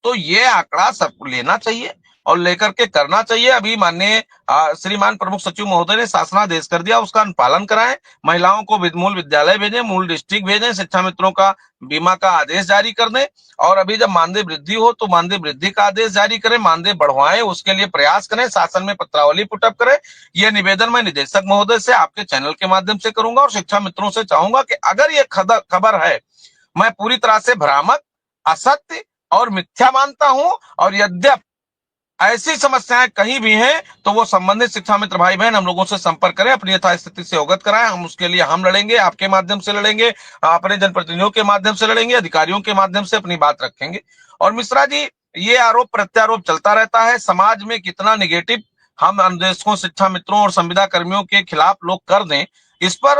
तो ये आंकड़ा सबको लेना चाहिए और लेकर के करना चाहिए। अभी माननीय श्रीमान प्रमुख सचिव महोदय ने शासनादेश कर दिया, उसका पालन कराएं। महिलाओं को मूल विद्यालय भेजें, मूल डिस्ट्रिक्ट भेजें, शिक्षा मित्रों का बीमा का आदेश जारी कर दें। और अभी जब मानदेय वृद्धि हो तो मानदेय वृद्धि का आदेश जारी करें, मानदेय बढ़वाएं, उसके लिए प्रयास करें, शासन में पत्रावली पुटअप करें। यह निवेदन मैं निदेशक महोदय से आपके चैनल के माध्यम से करूंगा और शिक्षा मित्रों से चाहूंगा कि अगर ये खबर है, मैं पूरी तरह से भ्रामक, असत्य और मिथ्या मानता हूं। और यद्यप ऐसी समस्याएं कहीं भी हैं तो वो संबंधित शिक्षा मित्र भाई बहन हम लोगों से संपर्क करें, अपनी यथास्थिति से अवगत कराएं। हम उसके लिए हम लड़ेंगे, आपके माध्यम से लड़ेंगे, अपने जनप्रतिनिधियों के माध्यम से लड़ेंगे, अधिकारियों के माध्यम से अपनी बात रखेंगे। और मिश्रा जी, ये आरोप प्रत्यारोप चलता रहता है, समाज में कितना निगेटिव हम अनुदेशकों, शिक्षा मित्रों और संविदा कर्मियों के खिलाफ लोग कर दें, इस पर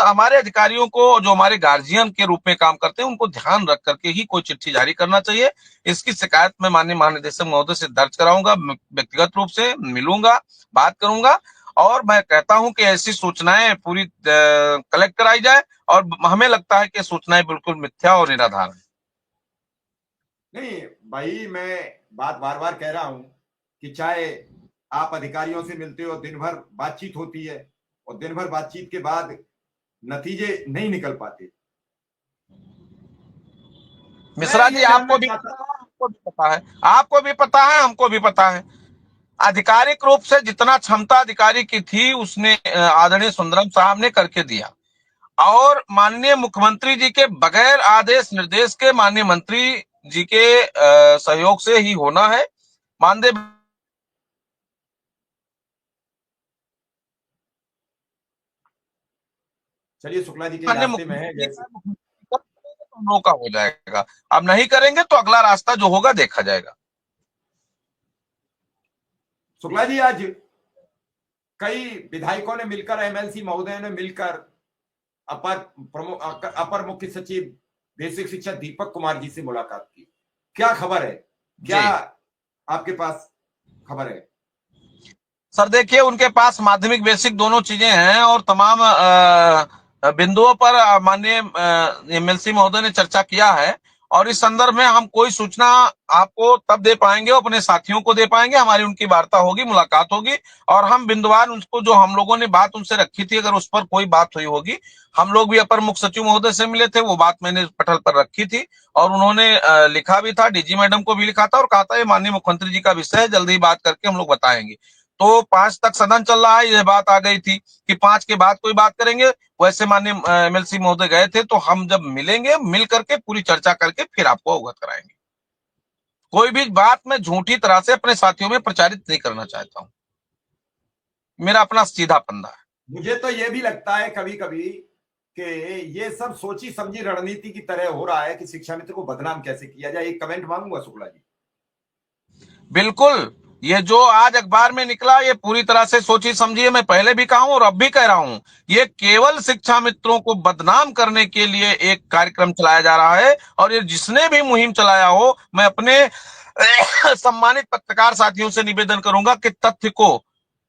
हमारे अधिकारियों को, जो हमारे गार्जियन के रूप में काम करते हैं, उनको ध्यान रख करके ही कोई चिट्ठी जारी करना चाहिए। इसकी शिकायत मैं माननीय महानिदेशक महोदय से दर्ज कराऊंगा, व्यक्तिगत रूप से मिलूंगा, बात करूंगा। और मैं कहता हूं कि ऐसी सूचनाएं पूरी कलेक्ट कराई जाए। और हमें लगता है कि सूचनाएं बिल्कुल मिथ्या और निराधार है। नहीं भाई, मैं बात बार बार कह रहा हूं कि चाहे आप अधिकारियों से मिलते हो, दिन भर बातचीत होती है और दिन भर बातचीत के बाद नतीजे नहीं निकल पाते। मिश्रा जी, आपको भी पता है, आपको भी पता है, हमको भी पता है। आधिकारिक रूप से जितना क्षमता अधिकारी की थी उसने आदरणीय सुंदरम साहब ने करके दिया। और माननीय मुख्यमंत्री जी के बगैर आदेश निर्देश के, माननीय मंत्री जी के सहयोग से ही होना है। मानदेय चलिए, शुक्ला जी के रास्ते में है जैसे हम लोग का हो जाएगा। अब नहीं करेंगे तो अगला रास्ता जो होगा देखा जाएगा। शुक्ला जी, आज कई विधायकों ने मिलकर, एमएलसी महोदय ने मिलकर अपर मुख्य सचिव बेसिक शिक्षा दीपक कुमार जी से मुलाकात की। क्या खबर है, क्या आपके पास खबर है? सर देखिए, उनके पास माध्यमिक बेसिक दोनों चीजें हैं और तमाम बिंदुओं पर माननीय एमएलसी महोदय ने चर्चा किया है। और इस संदर्भ में हम कोई सूचना आपको तब दे पाएंगे, अपने साथियों को दे पाएंगे, हमारी उनकी वार्ता होगी, मुलाकात होगी। और हम बिंदुवार उसको, जो हम लोगों ने बात उनसे रखी थी, अगर उस पर कोई बात हुई होगी, हम लोग भी अपर मुख्य सचिव महोदय से मिले थे, वो बात मैंने पटल पर रखी थी। और उन्होंने लिखा भी था, डीजी मैडम को भी लिखा था और कहा था ये माननीय मुख्यमंत्री जी का विषय है, जल्दी बात करके हम लोग बताएंगे। तो 5 तक सदन चल रहा है, यह बात आ गई थी कि 5 के बाद कोई बात करेंगे। वैसे माननीय एमएलसी महोदय गए थे, तो हम जब मिलेंगे, मिल करके पूरी चर्चा करके फिर आपको अवगत कराएंगे। कोई भी बात मैं झूठी तरह से अपने साथियों में प्रचारित नहीं करना चाहता हूं, मेरा अपना सीधा पंदा है। मुझे तो यह भी लगता है कभी कभी कि ये सब सोची समझी रणनीति की तरह हो रहा है कि शिक्षा मित्र को बदनाम कैसे किया जाए। एक कमेंट मांगूंगा शुक्ला जी। बिल्कुल, ये जो आज अखबार में निकला, ये पूरी तरह से सोची समझी है। मैं पहले भी कहा हूं और अब भी कह रहा हूं, ये केवल शिक्षा मित्रों को बदनाम करने के लिए एक कार्यक्रम चलाया जा रहा है। और ये जिसने भी मुहिम चलाया हो, मैं अपने सम्मानित पत्रकार साथियों से निवेदन करूंगा कि तथ्य को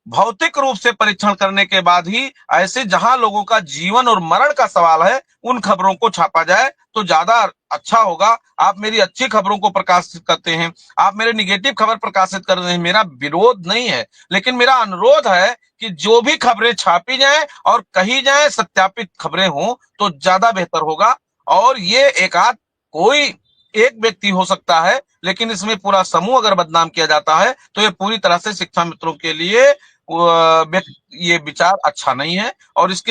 भौतिक रूप से परीक्षण करने के बाद ही ऐसे, जहां लोगों का जीवन और मरण का सवाल है, उन खबरों को छापा जाए तो ज्यादा अच्छा होगा। आप मेरी अच्छी खबरों को प्रकाशित करते हैं, आप मेरे निगेटिव खबर प्रकाशित कर रहे हैं, मेरा विरोध नहीं है, लेकिन मेरा अनुरोध है कि जो भी खबरें छापी जाएं और कही जाएं, सत्यापित खबरें हों तो ज्यादा बेहतर होगा। और ये एक आध कोई एक व्यक्ति हो सकता है, लेकिन इसमें पूरा समूह अगर बदनाम किया जाता है तो ये पूरी तरह से शिक्षा मित्रों के लिए ये विचार अच्छा नहीं है। और इसके